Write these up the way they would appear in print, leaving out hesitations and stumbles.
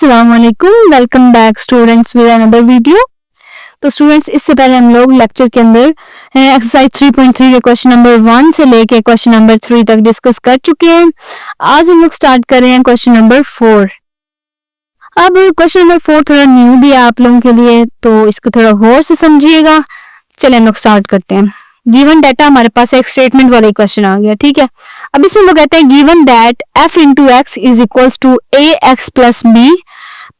अस्सलाम वालेकुम, welcome back students with another video. तो स्टूडेंट्स, इससे पहले हम लोग लेक्चर के अंदर एक्सरसाइज 3.3 के क्वेश्चन नंबर 1 से लेके क्वेश्चन नंबर 3 तक डिस्कस कर चुके हैं। आज हम लोग स्टार्ट कर रहे हैं क्वेश्चन नंबर 4। अब क्वेश्चन नंबर 4 थोड़ा न्यू भी है आप लोगों के लिए, तो इसको थोड़ा गौर से समझिएगा। चलिए हम लोग स्टार्ट करते हैं। गिवन डाटा हमारे पास एक स्टेटमेंट वाला क्वेश्चन आ गया, ठीक है। अब इसमें लोग कहते हैं given that f into x is equals to a x plus b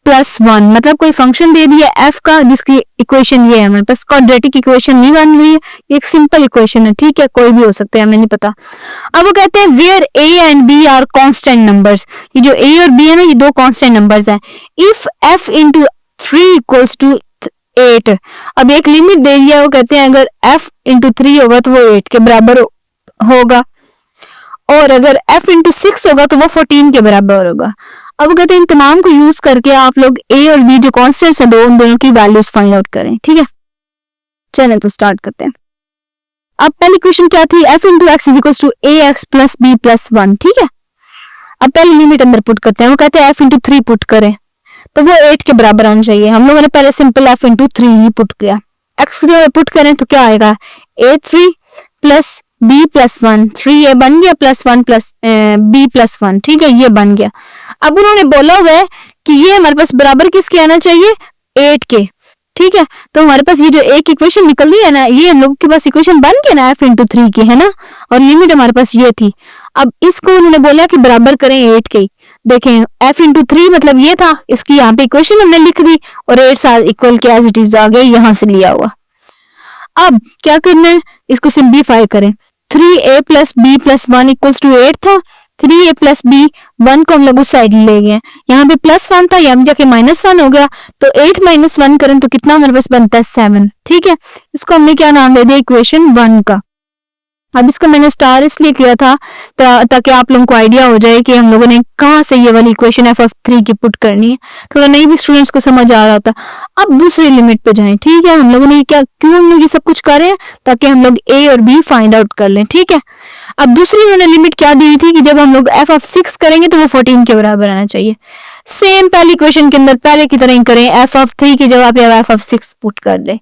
plus 1, मतलब कोई फंक्शन दे दिया f का जिसकी इक्वेशन ये है। हमारे पास क्वाड्रेटिक इक्वेशन नहीं बन रही है, एक सिंपल इक्वेशन है, ठीक है, कोई भी हो सकता है, हमें नहीं पता। अब वो कहते हैं where a and b are constant numbers, ये जो a और b है ना, ये दो कांस्टेंट नंबर्स हैं। If f into 3 equals to 8, अब एक लिमिट दे दिया है, वो कहते हैं अगर f इंटू 3 होगा तो वो 8 के बराबर होगा, और अगर f इंटू 6 होगा तो वो 14 के बराबर होगा। अब वो कहते हैं इन तमाम को यूज करके आप लोग a और b जो कॉन्स्टेंट्स हैं उन दोनों की वैल्यूज फाइंड आउट करें, ठीक है। चलें तो स्टार्ट करते हैं। अब पहली क्वेश्चन क्या थी, f into x is equal to a x plus b plus 1, ठीक है। अब पहली लिमिट अंदर पुट करते हैं, वो कहते हैं f इंटू 3 पुट करें तो वो 8 के बराबर आना चाहिए। हम लोगों ने पहले सिंपल f इंटू 3 ही पुट किया। x जो पुट करें तो क्या आएगा, a3 plus b plus 1, 3a बन गया प्लस 1 प्लस b प्लस 1, ठीक है, ये बन गया। अब उन्होंने बोला हुआ है कि ये हमारे पास बराबर किसके आना चाहिए, 8 के, ठीक है। तो हमारे पास ये जो एक इक्वेशन निकल रही है ना, ये हम लोग के पास इक्वेशन बन गया ना f इंटू 3 की, है ना, और लिमिट हमारे पास ये थी। अब इसको उन्होंने बोला कि बराबर करें 8 के। देखें f इंटू 3 मतलब ये था, इसकी यहाँ पे इक्वेशन हमने लिख दी और 8 साथ इक्वल के एज इट इज आ गया, यहाँ से लिया हुआ। अब क्या करना है, इसको सिंप्लीफाई करें। 3a plus b plus 1 equals to 8 था, 3a प्लस b 1 को हम लोग उस साइड ले गए, यहाँ पे प्लस 1 था, यहाँ जाके माइनस 1 हो गया, तो 8 माइनस 1 करें तो कितना हमारे पास बनता है 7, ठीक है। इसको हमने क्या नाम दे दिया, इक्वेशन 1 का। अब इसको मैंने स्टार इसलिए किया था ताकि आप लोगों को आइडिया हो जाए कि हम लोगों ने कहाँ से ये वाली इक्वेशन f ऑफ 3 की पुट करनी है, थोड़ा नहीं भी स्टूडेंट्स को समझ आ रहा होता। अब दूसरी लिमिट पे जाएं, ठीक है। हम लोगों ने क्या, क्यों हम लोग ये सब कुछ कर रहे हैं, ताकि हम लोग a और b फाइंड आउट कर लें, ठीक है। अब दूसरी उन्होंने लिमिट क्या दी थी कि जब हम लोग f ऑफ 6 करेंगे तो वो 14 के बराबर आना चाहिए। सेम पहली इक्वेशन के अंदर पहले की तरह ही करें, f ऑफ 3 की जगह पे f ऑफ 6 पुट कर दे।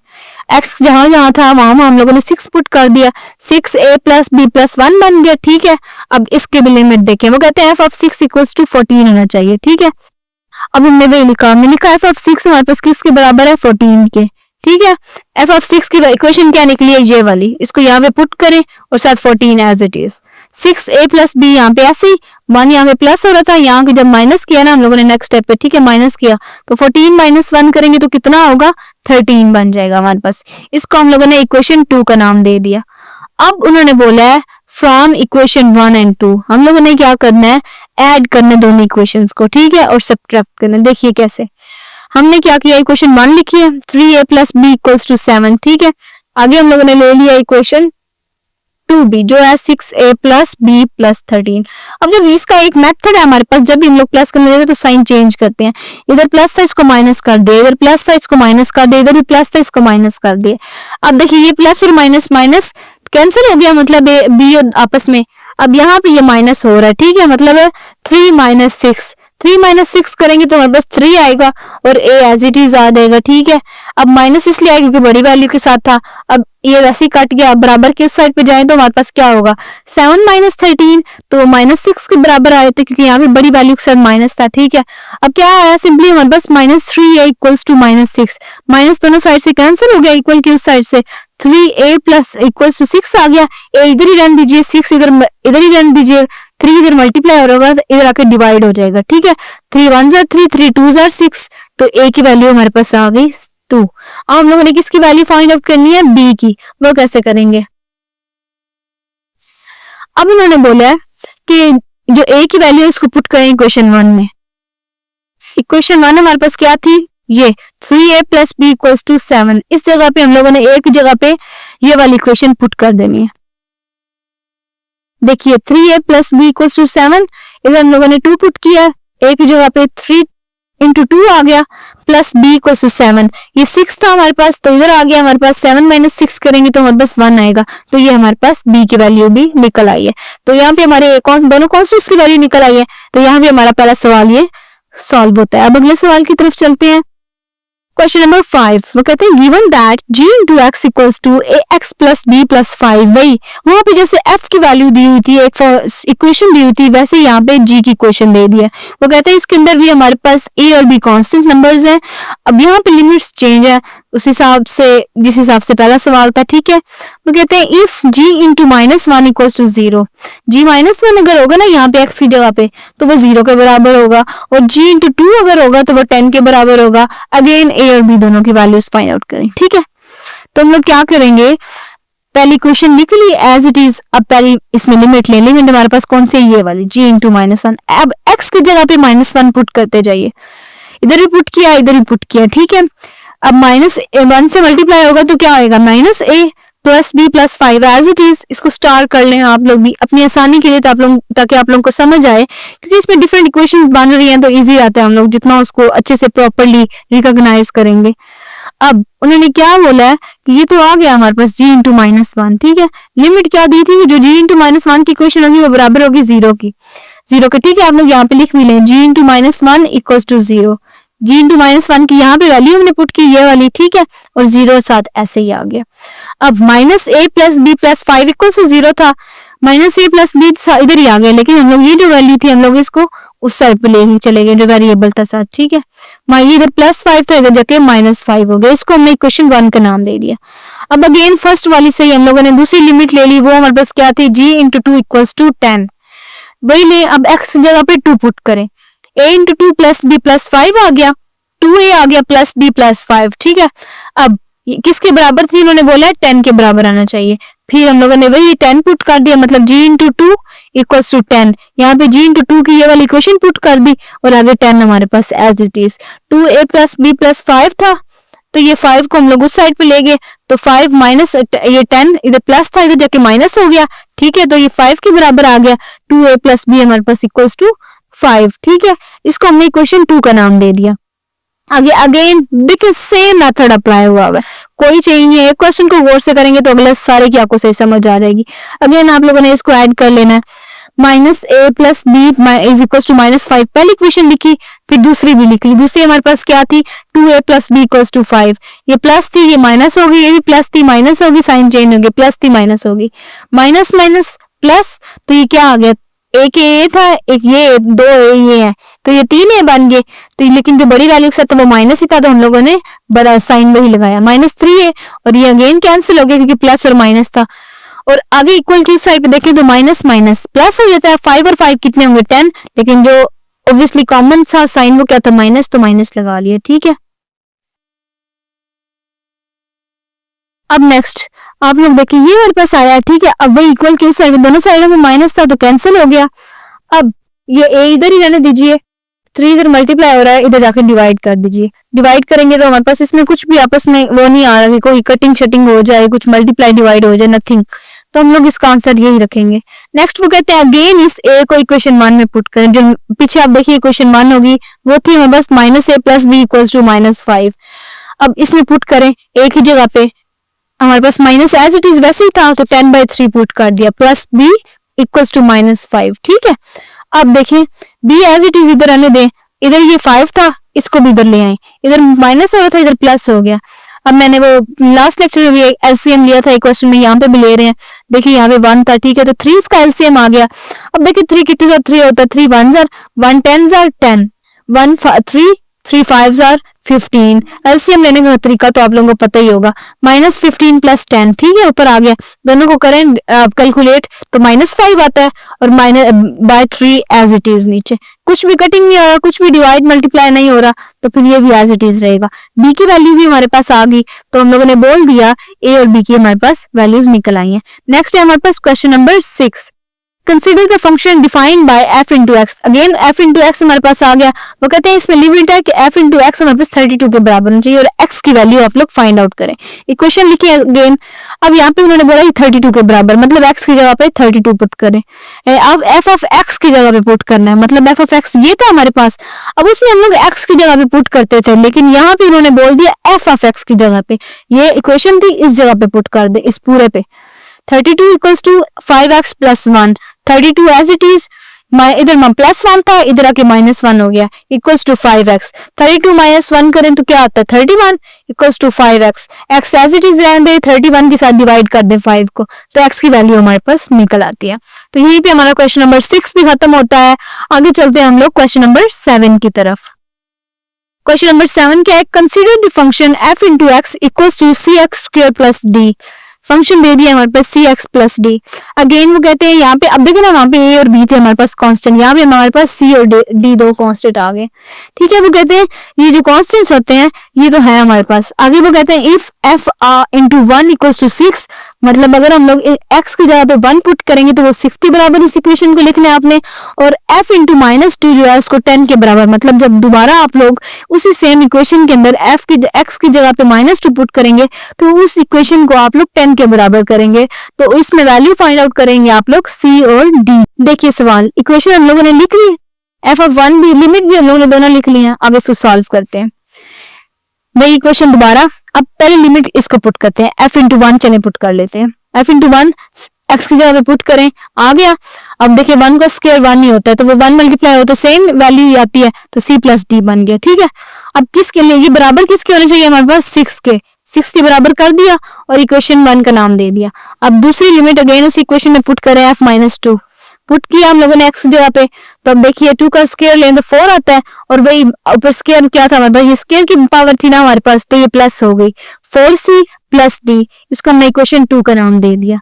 x जहां जहां था वहां हम लोगों ने 6 पुट कर दिया, 6a प्लस b प्लस 1 बन गया, ठीक है। अब इसके भी लिमिट देखें, वो कहते हैं f ऑफ 6 इक्वल्स टू 14 होना चाहिए, ठीक है। अब हमने वही लिखा, हमने लिखा f ऑफ 6 हमारे पास किसके बराबर है, 14 के, ठीक है। f ऑफ 6 की इक्वेशन क्या निकली है, ये वाली, इसको यहाँ पे पुट करें और साथ 14 एज इट इज। 6a प्लस b यहाँ पे ऐसे ही, 1 यहाँ पे प्लस हो रहा था, यहाँ के जब माइनस किया ना हम लोगों ने नेक्स्ट स्टेप पे, ठीक है, माइनस किया तो 14 माइनस 1 करेंगे तो कितना होगा, 13 बन जाएगा हमारे पास। इसको हम लोगों ने इक्वेशन 2 का नाम दे दिया। अब उन्होंने बोला है फ्रॉम इक्वेशन 1 एंड 2 हम लोगों ने क्या करना है, ऐड करना दोनों इक्वेशंस को, ठीक है, और सब्ट्रैक्ट करना। देखिए कैसे, हमने क्या किया, इक्वेशन 1 लिखी है, 3a plus b equals to 7, ठीक है। आगे हम लोगों ने ले लिया इक्वेशन 2b जो है 6a प्लस b प्लस 13। अब जब इसका एक मेथड है हमारे पास, जब भी हम लोग प्लस करने देते तो साइन चेंज करते हैं, इधर प्लस था इसको माइनस कर दे, इधर प्लस था इसको माइनस कर दे, इधर भी प्लस था इसको माइनस कर दे। अब देखिए ये प्लस और माइनस माइनस कैंसिल हो गया, मतलब b आपस में, अब यहाँ पे ये माइनस हो रहा है, ठीक है, मतलब 3 माइनस 6, 3 माइनस 6 करेंगे तो हमारे पास 3 आएगा और a एज इट इज आ जाएगा, ठीक है। अब माइनस इसलिए आएगा क्योंकि बड़ी वैल्यू के साथ था, अब ये वैसे ही कट गया। बराबर के उस साइड पे जाएं तो हमारे पास क्या होगा, 7 माइनस 13, तो माइनस 6 के बराबर आए थे क्योंकि यहाँ पे बड़ी वैल्यू के साथ माइनस था, ठीक है। अब क्या आया, सिंपली हमारे पास minus 3a equals to minus 6, minus दोनों साइड से कैंसिल हो गया, इक्वल की उस साइड से 3a प्लस इक्वल्स टू 6 आ गया। a इधर ही रहने दीजिए, 6 इधर ही रहने दीजिए, 3 इधर मल्टीप्लाई होगा तो इधर आके डिवाइड हो जाएगा, ठीक है। 3 1 जार 3, 3 2 जार 6, तो a की वैल्यू हमारे पास आ गई 2। अब हम लोगों ने किसकी वैल्यू फाइंड आउट करनी है, b की, वो कैसे करेंगे। अब उन्होंने बोला है कि जो a की वैल्यू है उसको पुट करें इक्वेशन 1 में। इक्वेशन 1 हमारे पास क्या थी, ये 3a plus b equals to 7, इस जगह पे हम लोगों ने a की जगह पे ये वाली इक्वेशन पुट कर देनी है। देखिए 3a plus b equals to 7, इधर हम लोगों ने 2 पुट किया, a की जगह पे 3 इंटू 2 आ गया प्लस b इक्वल्स टू 7, ये 6 था हमारे पास तो इधर आ गया हमारे पास, 7 माइनस 6 करेंगे तो हमारे पास 1 आएगा, तो ये हमारे पास b की वैल्यू भी निकल आई है। तो यहाँ पे हमारे दोनों कॉन्स्टेंट्स की वैल्यू निकल आई है, तो यहाँ पे हमारा पहला सवाल ये सॉल्व होता है। अब अगले सवाल की तरफ चलते हैं। क्वेश्चन नंबर 5 वो कहते हैं given that g into x equals to ax plus b plus 5। वही वहां पे जैसे f की वैल्यू दी हुई थी, एक इक्वेशन दी हुई थी, वैसे यहाँ पे g की इक्वेशन दे दी है। वो कहते हैं इसके अंदर भी हमारे पास a और b कांस्टेंट नंबर्स हैं। अब यहाँ पे लिमिट्स चेंज है उस हिसाब से जिस हिसाब से पहला सवाल था, ठीक है। वो कहते हैं if g into -1 equals to 0, g -1 अगर होगा ना यहाँ पे x की जगह पे तो वो 0 के बराबर होगा, और g इंटू 2 अगर होगा तो वो 10 के बराबर होगा। अगेन a और b दोनों की वैल्यूज फाइंड आउट करें, ठीक है। तो हम लोग क्या करेंगे, पहली क्वेश्चन लिख ली एज इट इज। अब पहली इसमें लिमिट ले, लिमिट हमारे पास कौन सी है, ये वाली g इंटू -1। अब x की जगह पे -1 पुट करते जाइए, इधर भी पुट किया इधर भी पुट किया, ठीक है। अब -1 से मल्टीप्लाई होगा तो क्या आएगा, -a plus b plus 5 as it is. इसको स्टार कर लें आप लोग भी अपनी आसानी के लिए, ताकि आप लोगों को समझ आए, क्योंकि इसमें डिफरेंट इक्वेशंस बन रही हैं तो इजी रहता है, हम लोग जितना उसको अच्छे से प्रॉपरली रिकॉग्नाइज करेंगे। अब उन्होंने क्या बोला है कि ये तो आ गया हमारे पास g इंटू -1, ठीक है। लिमिट क्या दी थी कि जो g इंटू -1 की इक्वेशन होगी वो बराबर होगी 0 की, ठीक है। आप लोग यहाँ पे लिख भी लें g into -1 equals to 0। g into -1 की यहाँ पे वैल्यू हमने पुट की ये वाली, ठीक है, और 0 साथ ऐसे ही आ गया। अब -a plus b plus 5 equals to 0 था, -a प्लस b इधर ही आ गया, लेकिन हम लोग ये जो वैल्यू थी हम लोग इसको उस साइड पे लेके चले गए जो वेरिएबल था साथ, ठीक है। ये इधर +5 था, इधर जाके -5 हो गया। इसको हमने इक्वेशन 1 का नाम दे दिया। अब अगेन फर्स्ट वाली से ही हम लोगों ने दूसरी लिमिट ले ली, वो हमारे पास क्या थी, g इंटू 2 इक्वल्स टू 10। वही ले, अब x जगह पे 2 पुट करें, a into 2 plus b plus 5 आ गया, 2a आ गया प्लस b प्लस 5, ठीक है। अब किसके बराबर थी, इन्होंने बोला है 10 के बराबर आना चाहिए। फिर हम लोगों ने वही 10 पुट कर दिया, मतलब g इंटू 2 इक्वल्स टू 10। यहाँ पे g इंटू 2 की ये वाली इक्वेशन पुट कर दी, और आगे 10 हमारे पास as it is. 2a plus b plus 5 था, तो ये 5 को हम लोग उस साइड पे ले गए, तो 5 माइनस ये 10 इधर प्लस था, इधर जाके माइनस हो गया, ठीक है। तो ये 5 के बराबर आ गया, 2a प्लस b हमारे पास इक्वल्स टू 5, ठीक है। इसको हमने इक्वेशन 2 का नाम दे दिया। आगे अगेन देखिए सेम मेथड अप्लाई हुआ है, कोई चेंज नहीं है। क्वेश्चन को गौर से करेंगे तो अगले सारे की आपको सही समझ आ जाएगी। अगेन आप लोगों ने इसको ऐड कर लेना है, -a plus b is equal to -5 पहली इक्वेशन लिखी, फिर दूसरी भी लिख ली। दूसरी हमारे पास क्या थी, 2a plus b equals to 5। ये प्लस थी, ये माइनस होगी, ये भी प्लस थी माइनस होगी, साइन चेंज होगी, प्लस थी माइनस होगी, माइनस माइनस प्लस, तो ये क्या आ गया, एक ए था, एक ये, दो ए ये है, तो ये 3 ए बन गए। तो लेकिन जो बड़ी वैल्यू के साथ वो माइनस ही था, तो हम लोगों ने बड़ा साइन वही लगाया, -3a, और ये अगेन कैंसिल हो गया क्योंकि प्लस और माइनस था। और आगे इक्वल की साइड पे देखें तो माइनस माइनस प्लस हो जाता है, 5 और 5 कितने होंगे 10, लेकिन जो ऑब्वियसली कॉमन था साइन वो क्या था माइनस, तो माइनस लगा लिया, ठीक है। अब नेक्स्ट आप लोग देखिए ये मेरे पास आया है, ठीक है। अब वही इक्वल की उस साइड में दोनों साइडों में माइनस था तो कैंसिल हो गया। अब ये a इधर ही रहने दीजिए, 3 इधर मल्टीप्लाई हो रहा है, इधर जाकर डिवाइड कर दीजिए। डिवाइड करेंगे तो हमारे पास इसमें कुछ भी आपस में वो नहीं आ रहा कि कोई कटिंग शटिंग हो जाए, कुछ मल्टीप्लाई डिवाइड हो जाए, नथिंग। तो हम लोग इसका आंसर यही रखेंगे। नेक्स्ट वो कहते हैं अगेन इस a को इक्वेशन 1 में पुट करें। जो पीछे आप देखिए इक्वेशन 1 होगी वो थी हमारे पास -a plus b equals to -5। अब इसमें पुट करें a की जगह पे, हमारे पास माइनस एज इट इज वैसे ही था, तो 10/3 पुट कर दिया, प्लस b इक्वल्स टू -5, ठीक है। अब देखें b एज इट इज इधर आने दें, इधर ये 5 था, इसको भी इधर ले आए, इधर माइनस हो रहा था, इधर प्लस हो गया। अब मैंने वो लास्ट लेक्चर में भी एलसीएम लिया था, एक क्वेश्चन में यहाँ पे भी ले रहे हैं, देखिए यहाँ पे 1 था, ठीक है, तो 3 इसका एलसीएम आ गया। अब देखिए 3 कितने 3 होता है, 3 1s are 1 10s are 10, 1 3 3 5s are 15। LCM लेने का तरीका तो आप लोगों को पता ही होगा, -15 + 10, ठीक है, ऊपर आ गया। दोनों को करें कैलकुलेट तो -5 आता है, और -3 एज इट इज नीचे, कुछ भी कटिंग नहीं हो रहा, कुछ भी डिवाइड मल्टीप्लाई नहीं हो रहा, तो फिर ये भी एज इट इज रहेगा। बी की वैल्यू भी हमारे पास आ गई, तो हम लोगों ने बोल दिया ए और बी की हमारे पास वैल्यूज निकल आई हैं। नेक्स्ट है हमारे पास question number 6, consider the function defined by f into X. Again f into X हमारे पास आ गया। वो कहते हैं इसमें लिमिट है कि f इंटू एक्स हमारे पास 32 के बराबर होना चाहिए, और x की वैल्यू आप लोग फाइंड आउट करें। इक्वेशन लिखिए अगेन। अब यहाँ पे उन्होंने बोला 32 के बराबर, मतलब x की जगह पे 32 पुट करें। अब f ऑफ x की जगह पे पुट करना है, मतलब f ऑफ x ये था हमारे पास। अब उसमें हम लोग x की जगह पे पुट करते थे, लेकिन यहाँ पे उन्होंने बोल दिया f ऑफ x की जगह पे, ये इक्वेशन थी, इस जगह पे पुट कर दे, इस पूरे पे। 32 equals to 5x + 1, 32 as it is, इधर प्लस 1 था, इधर आके -1 हो गया, इक्वल्स टू 5x। 32 माइनस 1 करें तो क्या आता है 31 equals to 5x। x as it is रहने दे, 31 के साथ डिवाइड कर दे 5 को, तो x की वैल्यू हमारे पास निकल आती है। तो यहीं पे हमारा क्वेश्चन नंबर 6 भी खत्म होता है। आगे चलते हैं हम लोग क्वेश्चन नंबर 7 की तरफ। क्वेश्चन नंबर 7 क्या है, consider the function f into x equals to cx square plus d। Function दे दिया हमारे पास cx प्लस डी। अगेन वो कहते हैं यहाँ पे, अब देखो ना वहां पे a और b थे हमारे पास कांस्टेंट, यहाँ पे हमारे पास c और d दो कांस्टेंट आ गए। ठीक है, वो कहते हैं ये जो कांस्टेंट्स होते हैं ये तो है हमारे पास। आगे वो कहते हैं if f into 1 equals to 6, मतलब अगर हम लोग x की जगह पे 1 पुट करेंगे तो वो 6 के बराबर इस इक्वेशन को लिखना है आपने, और f इंटू -2 जो है उसको 10 के बराबर, मतलब जब दोबारा आप लोग उसी सेम इक्वेशन के अंदर x की जगह पे -2 पुट करेंगे तो उस इक्वेशन को आप लोग 10 के बराबर करेंगे। तो इसमें वैल्यू फाइंड आउट करेंगे आप लोग c और d। देखिए सवाल, इक्वेशन हम लोगों ने लिख ली, f(1) भी, लिमिट भी हम लोगों ने दोनों लिख ली है। अब इसको सॉल्व करते हैं वही इक्वेशन दोबारा। अब पहले लिमिट इसको पुट करते हैं, f इंटू 1 चले पुट कर लेते हैं, f इंटू 1 x की जगह पे पुट करें, आ गया। अब देखिए 1 का स्क्वायर 1 ही होता है, तो वो 1 मल्टीप्लाई हो तो सेम वैल्यू ही आती है, तो c प्लस डी बन गया। ठीक है, अब किसके लिए, ये बराबर किसके होने चाहिए हमारे पास 6 के बराबर कर दिया और इक्वेशन 1 का नाम दे दिया। अब दूसरी लिमिट अगेन उस इक्वेशन में पुट करें, f-2 पुट किया हम लोगों ने x जगह पे, तो अब देखिए 2 का स्क्वायर लें तो 4 आता है, और वही ऊपर स्क्वायर क्या था हमारे पास, ये स्क्वायर की पावर थी ना हमारे पास, तो ये प्लस हो गई 4c प्लस डी, इसको हमने इक्वेशन 2 का नाम दे दिया।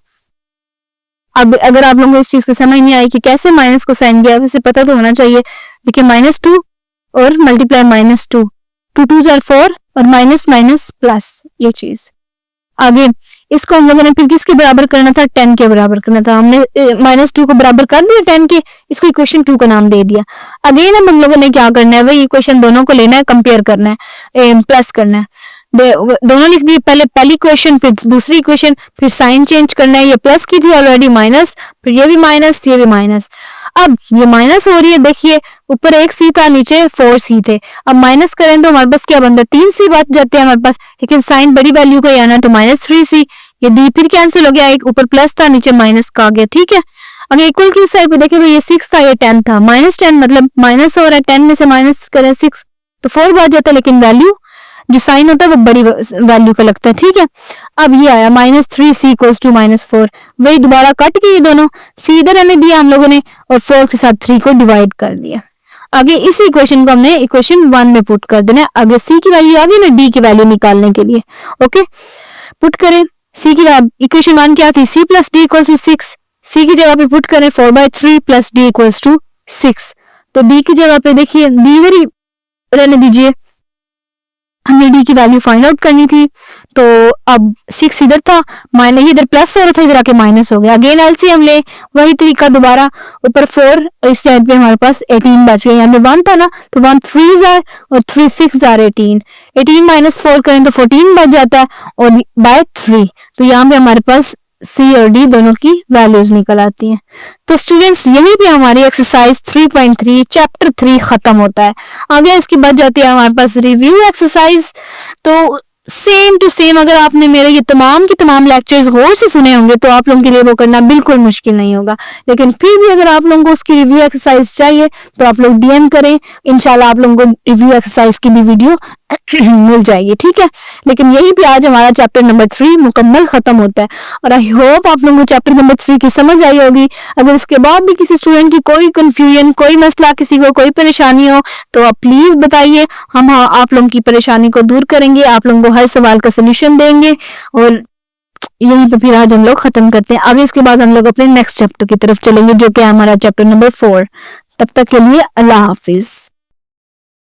अब अगर आप लोगों को इस चीज को समझ नहीं आई कि कैसे माइनस का साइन गया, वैसे पता तो होना चाहिए। देखिए -2 और मल्टीप्लाई -2, 2 2 जार 4 और माइनस माइनस प्लस, ये चीज। आगे इसको हम लोगों ने फिर किसके बराबर करना था, 10 के बराबर करना था। हमने -2 को बराबर कर दिया 10 के, इसको इक्वेशन 2 का नाम दे दिया। अगेन हम लोगों ने क्या करना है, वही इक्वेशन दोनों को लेना है, कंपेयर करना है, प्लस करना है, दोनों लिख दिए, पहले पहली इक्वेशन फिर दूसरी इक्वेशन, फिर साइन चेंज करना है। ये प्लस की थी ऑलरेडी, माइनस, फिर ये भी माइनस, ये भी माइनस। अब ये माइनस हो रही है, देखिए ऊपर 1 सी था, नीचे 4 सी थे। अब माइनस करें तो हमारे पास क्या बनता है, 3 सी बच जाते हैं हमारे पास, लेकिन साइन बड़ी वैल्यू का ही आना है, तो -3c। ये डी फिर कैंसिल हो गया, एक ऊपर प्लस था नीचे माइनस का आ गया। ठीक है, अगर इक्वल की साइड पे देखें तो ये 6 था, ये 10 था, -10 मतलब माइनस हो रहा है, 10 में से माइनस करें 6 तो 4 बच जाता है, लेकिन वैल्यू जो साइन होता है वो बड़ी वैल्यू का लगता है। ठीक है, अब ये आया -3c इक्वल्स टू -4, वही दोबारा कट के ये दोनों c इधर रहने दिया हम लोगों ने, और 4 के साथ 3 को डिवाइड कर दिया। आगे इस इक्वेशन को हमने इक्वेशन 1 में पुट कर देना है। अगर c की वैल्यू आ गई ना d की वैल्यू निकालने के लिए, ओके पुट करें। c की इक्वेशन 1 क्या थी, c plus D equals to 6, c की जगह पे पुट करें 4/3 प्लस d इक्वल्स टू 6, तो d की जगह पे देखिए d इधर ही रहने दीजिए, हमें डी की वैल्यू फाइंड आउट करनी थी। तो अब 6 इधर था, माइनस इधर प्लस हो रहा था, इधर आके माइनस हो गया। अगेन एलसीएम ले, वही तरीका दोबारा, ऊपर 4 और इस साइड पे हमारे पास 18 बच गया। यहाँ पे 1 था ना, तो 1 3 जार और 3 6 जार 18, 18 माइनस 4 करें तो 14 बच जाता है, और बाय 3, तो यहाँ पे हमारे पास C और D दोनों की वैल्यूज निकल आती हैं। तो स्टूडेंट्स यहीं पे हमारी एक्सरसाइज 3.3 चैप्टर 3 खत्म होता है। आगे इसकी बच जाती है हमारे पास रिव्यू एक्सरसाइज। तो सेम टू सेम अगर आपने मेरे ये तमाम के तमाम लेक्चर्स गौर से सुने होंगे तो आप लोगों के लिए वो करना बिल्कुल मुश्किल नहीं होगा। लेकिन फिर भी अगर आप लोगों को उसकी रिव्यू एक्सरसाइज चाहिए तो आप लोग DM करें, इंशाल्लाह आप लोगों को रिव्यू एक्सरसाइज की भी वीडियो मिल जाएगी। ठीक है, लेकिन यही भी आज हमारा चैप्टर नंबर 3 मुकम्मल खत्म होता है, और आई होप आप लोगों को चैप्टर नंबर 3 की समझ आई होगी। अगर इसके बाद भी किसी स्टूडेंट की कोई कंफ्यूजन, कोई मसला, किसी को कोई परेशानी हो तो आप प्लीज बताइए, हम आप लोगों की परेशानी को दूर करेंगे, आप लोगों को हर सवाल का सोल्यूशन देंगे। और यहीं पे फिर आज हम लोग खत्म करते हैं। आगे इसके बाद हम लोग अपने नेक्स्ट चैप्टर की तरफ चलेंगे जो कि हमारा चैप्टर नंबर 4। तब तक के लिए अल्लाह हाफिज।